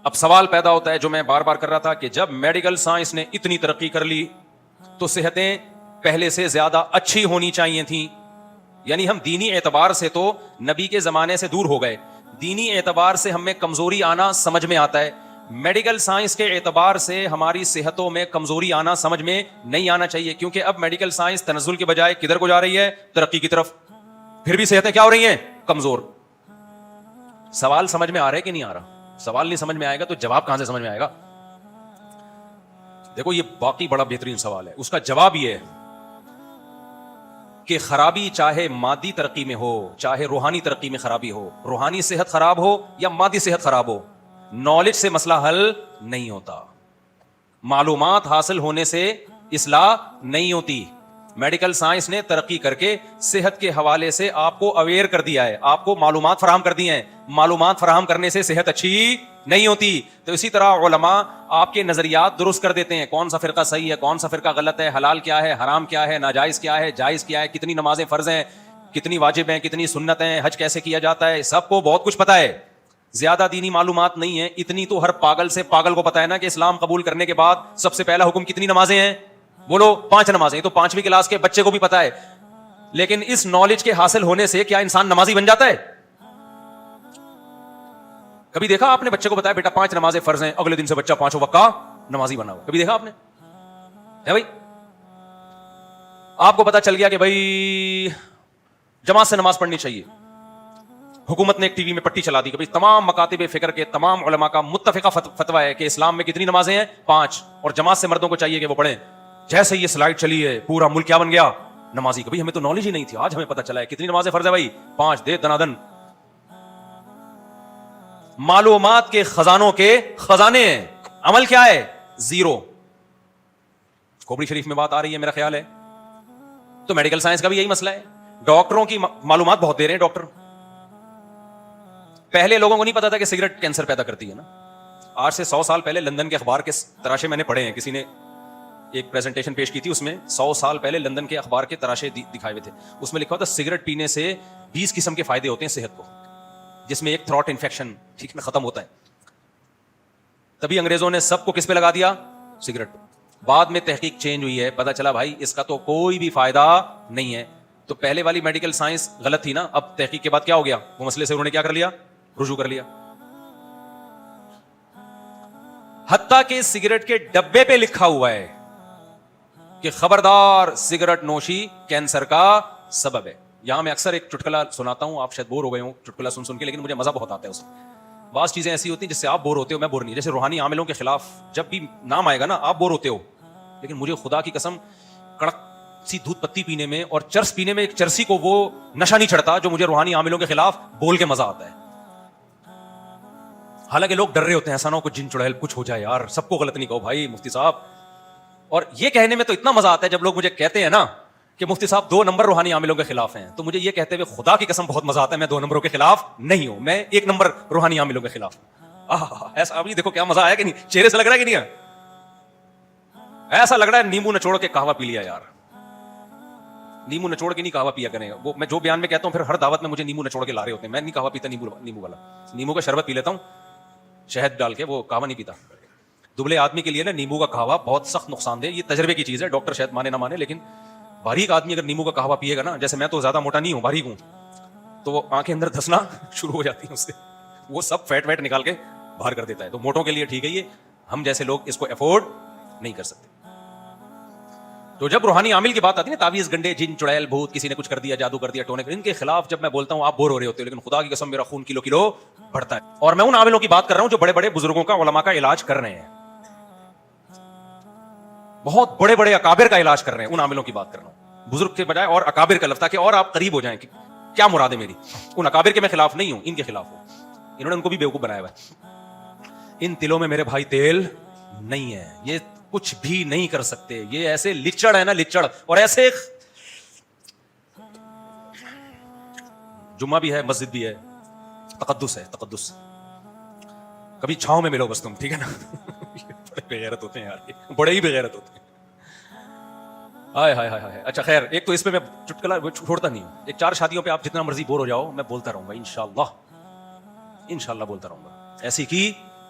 اب سوال پیدا ہوتا ہے جو میں بار بار کر رہا تھا کہ جب میڈیکل سائنس نے اتنی ترقی کر لی تو صحتیں پہلے سے زیادہ اچھی ہونی چاہیے تھیں. یعنی ہم دینی اعتبار سے تو نبی کے زمانے سے دور ہو گئے, دینی اعتبار سے ہم میں کمزوری آنا سمجھ میں آتا ہے, میڈیکل سائنس کے اعتبار سے ہماری صحتوں میں کمزوری آنا سمجھ میں نہیں آنا چاہیے, کیونکہ اب میڈیکل سائنس تنزل کے بجائے کدھر کو جا رہی ہے؟ ترقی کی طرف. پھر بھی صحتیں کیا ہو رہی ہیں؟ کمزور. سوال سمجھ میں آ رہا ہے کہ نہیں آ رہا؟ سوال نہیں سمجھ میں آئے گا تو جواب کہاں سے سمجھ میں آئے گا؟ دیکھو یہ باقی بڑا بہترین سوال ہے, اس کا جواب یہ ہے کہ خرابی چاہے مادی ترقی میں ہو چاہے روحانی ترقی میں خرابی ہو, روحانی صحت خراب ہو یا مادی صحت خراب ہو, نالج سے مسئلہ حل نہیں ہوتا, معلومات حاصل ہونے سے اصلاح نہیں ہوتی. میڈیکل سائنس نے ترقی کر کے صحت کے حوالے سے آپ کو اویئر کر دیا ہے, آپ کو معلومات فراہم کر دی ہیں, معلومات فراہم کرنے سے صحت اچھی نہیں ہوتی. تو اسی طرح علماء آپ کے نظریات درست کر دیتے ہیں, کون سا فرقہ صحیح ہے, کون سا فرقہ غلط ہے, حلال کیا ہے, حرام کیا ہے, ناجائز کیا ہے, جائز کیا ہے, کتنی نمازیں فرض ہیں, کتنی واجب ہیں, کتنی سنت ہیں, حج کیسے کیا جاتا ہے, سب کو بہت کچھ پتا ہے. زیادہ دینی معلومات نہیں ہے, اتنی تو ہر پاگل سے پاگل کو پتا ہے نا کہ اسلام قبول کرنے کے بعد سب سے پہلا حکم کتنی نمازیں ہیں؟ بولو 5 نمازیں. تو 5ویں کلاس کے بچے کو بھی پتا ہے, لیکن اس نالج کے حاصل ہونے سے کیا انسان نمازی بن جاتا ہے؟ کبھی دیکھا آپ نے بچے کو بتایا بیٹا 5 نمازیں فرض ہیں, اگلے دن سے بچہ 5 وقت کا نمازی بنا ہوا؟ کبھی دیکھا آپ نے؟ ہے بھائی, آپ کو پتا چل گیا کہ بھائی جماعت سے نماز پڑھنی چاہیے, حکومت نے ایک ٹی وی میں پٹی چلا دی کہ بھائی تمام مکاتب فکر کے تمام علماء کا متفقہ فتویٰ ہے کہ اسلام میں کتنی نمازیں ہیں؟ 5, اور جماعت سے مردوں کو چاہیے کہ وہ پڑھیں. جیسے یہ سلائیڈ چلی ہے پورا ملک کیا بن گیا؟ نمازی. کبھی ہمیں تو نالج ہی نہیں تھی, آج ہمیں پتا چلا ہے کتنی نمازیں فرض ہے بھائی 5. دے دنادن. معلومات کے خزانوں کے خزانے ہیں, عمل کیا ہے؟ 0. کھوپڑی شریف میں بات آ رہی ہے میرا خیال ہے. تو میڈیکل سائنس کا بھی یہی مسئلہ ہے, ڈاکٹروں کی معلومات بہت دے رہے ہیں ڈاکٹر. پہلے لوگوں کو نہیں پتا تھا کہ سگریٹ کینسر پیدا کرتی ہے نا. آج سے 100 سال پہلے لندن کے اخبار کے تراشے میں نے پڑھے ہیں, کسی نے ایک پریزنٹیشن پیش کی تھی, اس میں 100 سال پہلے لندن کے اخبار کے تراشے دکھائے ہوئے تھے. اس میں لکھا ہوتا سگریٹ پینے سے 20 قسم کے فائدے ہوتے ہیں صحت کو, جس میں ایک تھروٹ انفیکشن ٹھیک میں ختم ہوتا ہے. تبھی انگریزوں نے سب کو کس پہ لگا دیا؟ سگریٹ. بعد میں تحقیق چینج ہوئی ہے, پتا چلا بھائی اس کا تو کوئی بھی فائدہ نہیں ہے. تو پہلے والی میڈیکل سائنس غلط تھی نا, اب تحقیق کے بعد کیا ہو گیا؟ وہ مسئلے سے انہوں نے کیا کر لیا؟ رجوع کر لیا. حتیٰ کہ سگریٹ کے ڈبے پہ لکھا ہوا ہے کہ خبردار سگریٹ نوشی کینسر کا سبب ہے. یہاں میں اکثر ایک چٹکلا سناتا ہوں, آپ شاید بور ہو گئے ہوں چٹکلا سن سن کے, لیکن مجھے مزہ بہت آتا ہے اس میں. بعض چیزیں ایسی ہوتی ہیں جس سے آپ بور ہوتے ہو, میں بور نہیں. جیسے روحانی عاملوں کے خلاف جب بھی نام آئے گا نا آپ بور ہوتے ہو, لیکن مجھے خدا کی قسم کڑک سی دودھ پتی پینے میں اور چرس پینے میں ایک چرسی کو وہ نشہ نہیں چڑھتا جو مجھے روحانی عاملوں کے خلاف بول کے مزہ آتا ہے. حالانکہ لوگ ڈر رہے ہوتے ہیں ایسا نہ ہو کچھ جن چڑیل کچھ ہو جائے یار, سب کو غلط نہیں کہو بھائی مفتی صاحب. اور یہ کہنے میں تو اتنا مزہ آتا ہے جب لوگ مجھے کہتے ہیں نا کہ مفتی صاحب 2 نمبر روحانی عاملوں کے خلاف ہیں, تو مجھے یہ کہتے ہوئے خدا کی قسم بہت مزہ آتا ہے میں 2 نمبروں کے خلاف نہیں ہوں, میں 1 نمبر روحانی عاملوں کے خلاف ہوں. ایسا ابھی دیکھو کیا مزہ آیا کہ نہیں, چہرے سے لگ رہا ہے کہ نہیں, ایسا لگ رہا ہے نیمبو نچوڑ کے قہوہ پی لیا یار. نیمبو نچوڑ کے نہیں قہوہ پیا کریں, وہ میں جو بیان میں کہتا ہوں پھر ہر دعوت میں مجھے نیمبو نچوڑ کے لا رہے ہوتے ہیں. میں نہیں قہوہ پیتا نیمبو والا, نیمبو کا شربت پی لیتا ہوں شہد ڈال کے, وہ قہوہ نہیں پیتا. دبلے آدمی کے لیے نا نیمبو کا قہوہ بہت سخت نقصان دہ, یہ تجربے کی چیز ہے, ڈاکٹر شاید مانے نہ مانے, لیکن باریک آدمی اگر نیمبو کا قہوہ پیے گا نا, جیسے میں تو زیادہ موٹا نہیں ہوں باریک ہوں, تو وہ آنکھیں اندر دھسنا شروع ہو جاتی ہیں اس سے, وہ سب فیٹ ویٹ نکال کے باہر کر دیتا ہے. تو موٹوں کے لیے ٹھیک ہے یہ, ہم جیسے لوگ اس کو افورڈ نہیں کر سکتے. تو جب روحانی عامل کی بات آتی ہے نا, تعویذ گنڈے جن چڑیل بھوت, کسی نے کچھ کر دیا, جادو کر دیا, ٹونے, ان کے خلاف جب میں بولتا ہوں آپ بور ہو رہے ہوتے ہو, لیکن خدا کی قسم میرا خون کلو کلو بڑھتا ہے. اور میں ان عاملوں کی بات کر رہا ہوں جو بڑے بڑے بزرگوں کا, علماء کا علاج کر رہے ہیں, بہت بڑے بڑے اکابر کا علاج کر رہے ہیں. ان عاملوں کی بات کر رہا ہوں, بزرگ کے بجائے اور اکابر کا لفظ, تاکہ اور آپ قریب ہو جائیں کہ کیا مراد ہے میری. ان اکابر کے میں خلاف نہیں ہوں, ان کے خلاف ہوں. انہوں نے ان کو بھی بیوقوف بنایا ہوا ہے. ان تلوں میں میرے بھائی تیل نہیں ہے, یہ کچھ بھی نہیں کر سکتے, یہ ایسے لچڑ ہے نا لچڑ, اور ایسے جمعہ بھی ہے مسجد بھی ہے, تقدس ہے تقدس. کبھی چھاؤں میں ملو بس تم, ٹھیک ہے نا. بڑے بغیرت ہوتے ہیں یار, بڑے ہی بغیرت ہوتے ہیں. ہائے ہائے ہائے ہائے. اچھا خیر, ایک تو اس پہ میں چٹکلا چھوڑتا نہیں ہوں. ایک 4 شادیوں پہ آپ جتنا مرضی بور ہو جاؤ, میں بولتا رہوں گا انشاءاللہ, انشاءاللہ بولتا رہوں گا. ایسی کی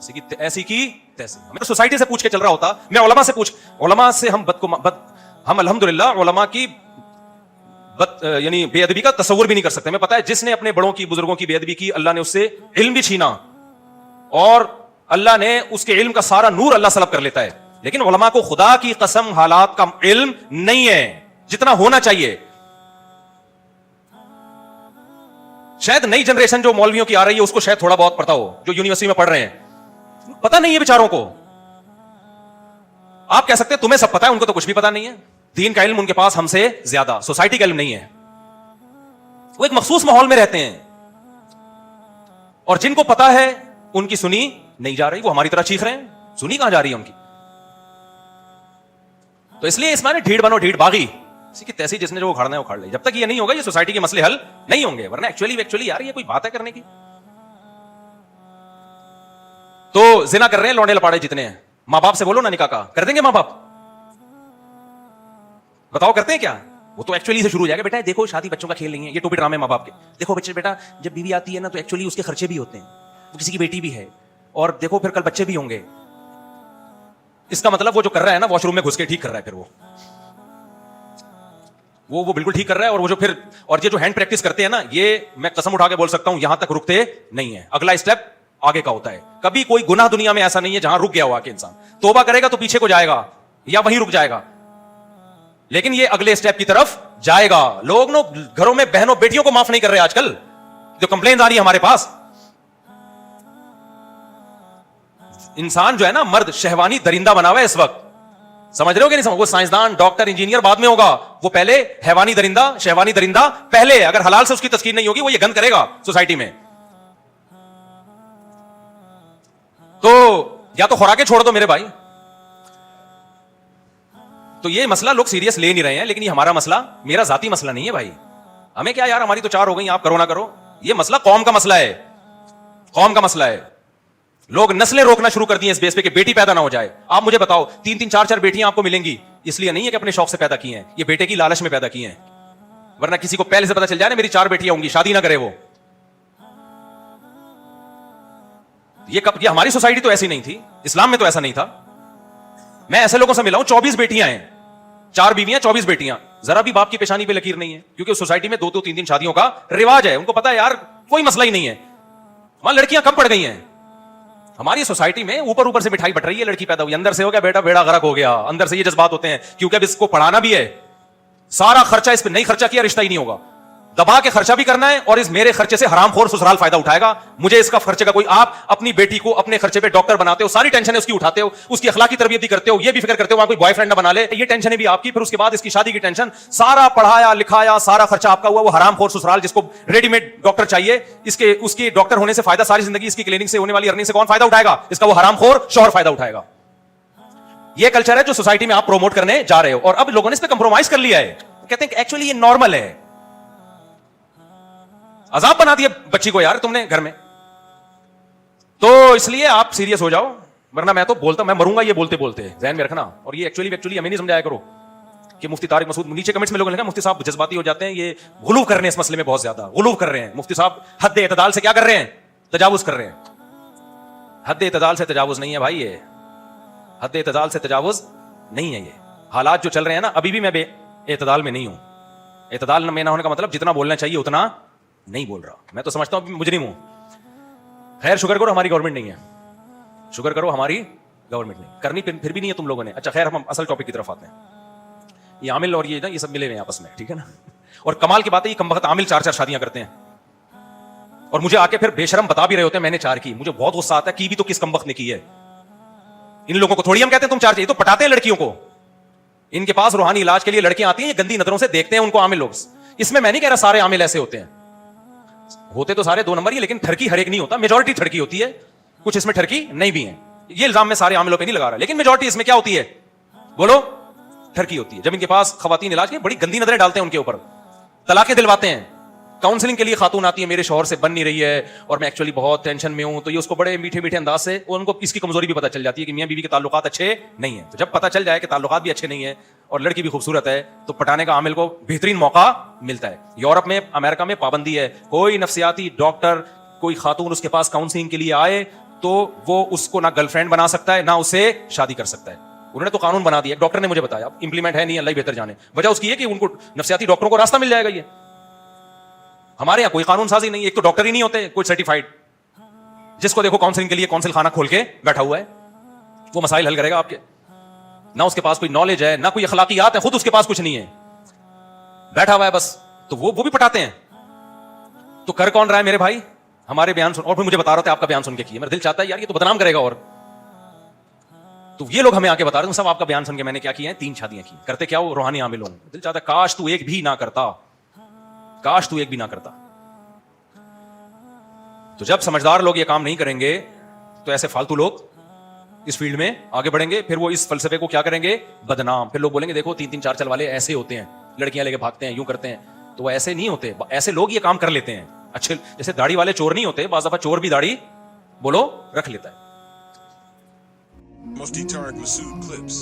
ایسی کی تیسی. میں سوسائٹی سے پوچھ کے چل رہا ہوتا, میں علماء سے علماء سے ہم الحمدللہ علماء کی یعنی بے ادبی کا تصور بھی نہیں کر سکتے. میں پتا ہے جس نے اپنے بڑوں کی بزرگوں کی بے ادبی کی, اللہ نے اس سے علم بھی چھینا اور اللہ نے اس کے علم کا سارا نور اللہ سلب کر لیتا ہے. لیکن علماء کو خدا کی قسم حالات کا علم نہیں ہے جتنا ہونا چاہیے. شاید نئی جنریشن جو مولویوں کی آ رہی ہے اس کو شاید تھوڑا بہت پتا ہو, جو یونیورسٹی میں پڑھ رہے ہیں, پتا نہیں ہے بیچاروں کو. آپ کہہ سکتے ہیں تمہیں سب پتا ہے, ان کو تو کچھ بھی پتا نہیں ہے. دین کا علم ان کے پاس ہم سے زیادہ, سوسائٹی کا علم نہیں ہے. وہ ایک مخصوص ماحول میں رہتے ہیں اور جن کو پتا ہے ان کی سنی نہیں جا رہی, وہ ہماری طرح چیخ رہے ہیں. سنی کہاں جا رہی ہے ان کی؟ تو اس لیے اس میں ڈھیڑ بنو ڈھیڑ باغی, اسی کی تیسی جس نے جو کھڑنا ہے وہ کھڑ لے. جب تک یہ نہیں ہوگا یہ سوسائٹی کے مسئلے حل نہیں ہوں گے. ورنہ ایکچولی یار یہ کوئی بات ہے کرنے کی. تو زنا کر رہے ہیں لونڈے لپاڑے جتنے ہیں, ماں باپ سے بولو نا نکاح کا کر دیں گے ماں باپ؟ بتاؤ کرتے ہیں کیا؟ وہ تو ایکچولی سے شروع ہو جائے گا, بیٹا دیکھو شادی بچوں کا کھیل نہیں ہے, یہ ٹوپی ڈرامے ماں باپ کے. دیکھو بچے بیٹا جب بیوی آتی ہے نا تو ایکچولی اس کے خرچے بھی ہوتے ہیں, وہ کسی کی بیٹی بھی ہے, اور دیکھو پھر کل بچے بھی ہوں گے. اس کا مطلب وہ جو کر رہا ہے نا واش روم میں گھس کے ٹھیک کر رہا ہے, پھر وہ بالکل ٹھیک کر رہا ہے. اور وہ جو پھر اور یہ جو ہینڈ پریکٹس کرتے ہیں نا, یہ میں قسم اٹھا کے بول سکتا ہوں یہاں تک رکتے نہیں ہیں. اگلا اسٹیپ آگے کا ہوتا ہے. کبھی کوئی گناہ دنیا میں ایسا نہیں ہے جہاں رک گیا ہوا کہ انسان توبہ کرے گا تو پیچھے کو جائے گا یا وہیں رک جائے گا, لیکن یہ اگلے اسٹیپ کی طرف جائے گا. لوگ نا گھروں میں بہنوں بیٹیوں کو معاف نہیں کر رہے آج کل, جو کمپلین آ رہی ہے ہمارے پاس. انسان جو ہے نا مرد شہوانی درندہ بنا ہوا ہے اس وقت, سمجھ رہے ہو کہ نہیں سمجھ؟ وہ سائنسدان ڈاکٹر انجینئر بعد میں ہوگا, وہ پہلے حیوانی درندہ شہوانی درندہ پہلے. اگر حلال سے اس کی تذکیر نہیں ہوگی وہ یہ گند کرے گا سوسائٹی میں. تو یا تو خوراکیں چھوڑ دو میرے بھائی. تو یہ مسئلہ لوگ سیریس لے نہیں رہے ہیں, لیکن یہ ہمارا مسئلہ, میرا ذاتی مسئلہ نہیں ہے بھائی. ہمیں کیا یار, ہماری تو 4 ہو گئی, آپ کرو نہ کرو. یہ مسئلہ قوم کا مسئلہ ہے, قوم کا مسئلہ ہے. لوگ نسلیں روکنا شروع کر دی ہیں اس بیس پہ کہ بیٹی پیدا نہ ہو جائے. آپ مجھے بتاؤ 3-3 4-4 بیٹیاں آپ کو ملیں گی, اس لیے نہیں ہے کہ اپنے شوق سے پیدا کی ہیں, یہ بیٹے کی لالچ میں پیدا کی ہیں. ورنہ کسی کو پہلے سے پتا چل جائے نا میری 4 بیٹیاں ہوں گی, شادی نہ کرے وہ. یہ ہماری سوسائٹی تو ایسی نہیں تھی, اسلام میں تو ایسا نہیں تھا. میں ایسے لوگوں سے ملا ہوں 24 بیٹیاں ہیں, 4 بیویاں 24 بیٹیاں, ذرا بھی باپ کی پیشانی پہ لکیر نہیں ہے, کیونکہ اس سوسائٹی میں 2-3 شادیوں کا رواج ہے. ان کو پتا ہے یار کوئی مسئلہ ہی نہیں ہے, وہاں لڑکیاں کم پڑ گئی ہیں. ہماری سوسائٹی میں اوپر سے مٹھائی بٹ رہی ہے, لڑکی پیدا ہوئی, اندر سے ہو گیا بیٹا بیڑا غرق ہو گیا. اندر سے یہ جذبات ہوتے ہیں, کیونکہ اب اس کو پڑھانا بھی ہے, سارا خرچہ اس پہ نہیں خرچہ کیا رشتہ ہی نہیں ہوگا. دبا کے خرچہ بھی کرنا ہے, اور اس میرے خرچے سے حرام خور سسرال فائدہ اٹھائے گا. مجھے اس کا خرچے کا کوئی, آپ اپنی بیٹی کو اپنے خرچے پہ ڈاکٹر بناتے ہو, ساری ٹینشن اس کی اٹھاتے ہو, اس کی اخلاقی تربیت بھی کرتے ہو, یہ بھی فکر کرتے ہو وہاں کوئی بوائے فرینڈ نہ بنا لے, یہ ٹینشن بھی آپ کی. پھر اس کے بعد اس کی شادی کی ٹینشن, سارا پڑھایا لکھایا سارا خرچہ آپ کا ہوا, وہ حرام خور سسرال جس کو ریڈی میڈ ڈاکٹر چاہیے, اس کے ڈاکٹر ہونے سے فائدہ ساری زندگی, اس کی کلینک سے ہونے والی ارننگ سے کون فائدہ اٹھائے گا؟ اس کا وہ حرام خور شوہر فائدہ اٹھائے گا. یہ کلچر ہے جو سوسائٹی میں آپ پروموٹ کرنے جا رہے ہو, اور اب لوگوں نے اس پہ کمپرومائز کر لیا ہے. کہتے ہیں کہ ایکچولی یہ نارمل ہے. عذاب بنا دیا بچی کو یار تم نے گھر میں. تو اس لیے آپ سیریس ہو جاؤ, ورنہ میں تو بولتا میں مروں گا یہ بولتے بولتے, ذہن میں رکھنا. اور یہ ایکچولی ہمیں نہیں سمجھایا کرو کہ مفتی طارق مسعود, نیچے کمنٹس میں لوگوں نے کہا مفتی صاحب جذباتی ہو جاتے ہیں, یہ غلو کر رہے ہیں اس مسئلے میں, بہت زیادہ غلو کر رہے ہیں. مفتی صاحب حد اعتدال سے کیا کر رہے ہیں؟ تجاوز کر رہے ہیں. حد اعتدال سے تجاوز نہیں ہے بھائی, یہ حد اعتدال سے تجاوز نہیں ہے. یہ حالات جو چل رہے ہیں نا, ابھی بھی میں بے اعتدال میں نہیں ہوں. اعتدال میں نہ ہونے کا مطلب جتنا بولنا چاہیے اتنا نہیں بول رہا. میں تو سمجھتا ہوں مجرم ہوں. خیر شکر کرو ہماری گورنمنٹ نہیں ہے, شکر کرو ہماری گورنمنٹ نہیں کرنی, پھر بھی نہیں ہے تم لوگوں نے. اچھا خیر ہم اصل ٹاپک کی طرف آتے ہیں. یہ عامل اور یہ نا یہ سب ملے ہوئے ہیں آپس میں, ٹھیک ہے نا. اور کمال کی بات ہے یہ کم وقت عامل 4 شادیاں کرتے ہیں, اور مجھے آ کے پھر بے شرم بتا بھی رہے ہوتے ہیں میں نے 4 کی. مجھے بہت غصہ آتا ہے کی بھی تو کس کم وقت نے کی ہے. ان لوگوں کو تھوڑی ہم کہتے ہیں تم 4 چاہیے, تو پٹاتے ہیں لڑکیوں کو. ان کے پاس روحانی علاج کے لیے لڑکیاں آتی ہیں, یہ گندی نظروں سے دیکھتے ہیں ان کو عامل لوگ. اس میں نہیں کہہ رہا سارے عامل ایسے ہوتے ہیں, ہوتے تو سارے 2 نمبر ہی, لیکن ٹھرکی ہر ایک نہیں ہوتا. میجورٹی ٹھرکی ہوتی ہے, کچھ اس میں ٹھرکی نہیں بھی ہیں. یہ الزام میں سارے عاملوں پہ نہیں لگا رہا, لیکن میجورٹی اس میں کیا ہوتی ہے بولو, ٹھرکی ہوتی ہے. جب ان کے پاس خواتین علاج کی بڑی گندی نظریں ڈالتے ہیں ان کے اوپر, طلاقیں دلواتے ہیں. کاؤنسلنگ کے لیے خاتون آتی ہے, میرے شوہر سے بن نہیں رہی ہے اور میں ایکچولی بہت ٹینشن میں ہوں, تو یہ اس کو بڑے میٹھے میٹھے انداز سے, اور ان کو اس کی کمزوری بھی پتہ چل جاتی ہے کہ میاں بیوی کے تعلقات اچھے نہیں ہیں. تو جب پتہ چل جائے کہ تعلقات بھی اچھے نہیں ہیں اور لڑکی بھی خوبصورت ہے, تو پٹانے کا عامل کو بہترین موقع ملتا ہے. یورپ میں امریکہ میں پابندی ہے, کوئی نفسیاتی ڈاکٹر کوئی خاتون اس کے پاس کاؤنسلنگ کے لیے آئے تو وہ اس کو نہ گرل فرینڈ بنا سکتا ہے نہ اسے شادی کر سکتا ہے. انہوں نے تو قانون بنا دیا, ڈاکٹر نے مجھے بتایا, امپلیمنٹ ہے نہیں, اللہ ہی بہتر جانے. وجہ اس کی ہے کہ ان کو نفسیاتی ڈاکٹروں کو راستہ مل جائے گا. یہ ہمارے یہاں کوئی قانون سازی نہیں, ایک تو ڈاکٹر ہی نہیں ہوتے کوئی سرٹیفائڈ, جس کو دیکھو کاؤنسلنگ کے لیے کونسل خانہ کھول کے بیٹھا ہوا ہے, وہ مسائل حل کرے گا آپ کے. نہ اس کے پاس کوئی نالج ہے نہ کوئی اخلاقیات ہے, خود اس کے پاس کچھ نہیں ہے, بیٹھا ہوا ہے بس. تو وہ بھی پٹاتے ہیں. تو کر کون رہا ہے میرے بھائی؟ ہمارے بیان سن, اور پھر مجھے بتا رہے تھے آپ کا بیان سن کے کیا. میرا دل چاہتا ہے یار یہ تو بدنام کرے گا. اور تو یہ لوگ ہمیں آ کے بتا رہے ہیں سب آپ کا بیان سن کے میں نے کیا کیا ہے, 3 شادیاں کی. کرتے کیا وہ روحانی عامل ہوں. دل چاہتا ہے کاش تو ایک بھی نہ کرتا, کاش تو ایک بھی نہ کرتا. تو جب سمجھدار لوگ یہ کام نہیں کریں گے تو ایسے فالتو لوگ اس فیلڈ میں آگے بڑھیں گے. پھر وہ اس فلسفے کو کیا کریں گے, بدنام. پھر لوگ بولیں گے دیکھو 3-3 4 والے ایسے ہوتے ہیں, لڑکیاں لے کے بھاگتے ہیں, یوں کرتے ہیں. تو وہ ایسے نہیں ہوتے, ایسے لوگ یہ کام کر لیتے ہیں. اچھے جیسے داڑھی والے چور نہیں ہوتے, بعض دفعہ چور بھی داڑھی بولو رکھ لیتا ہے. Mufti Tariq Masood Clips.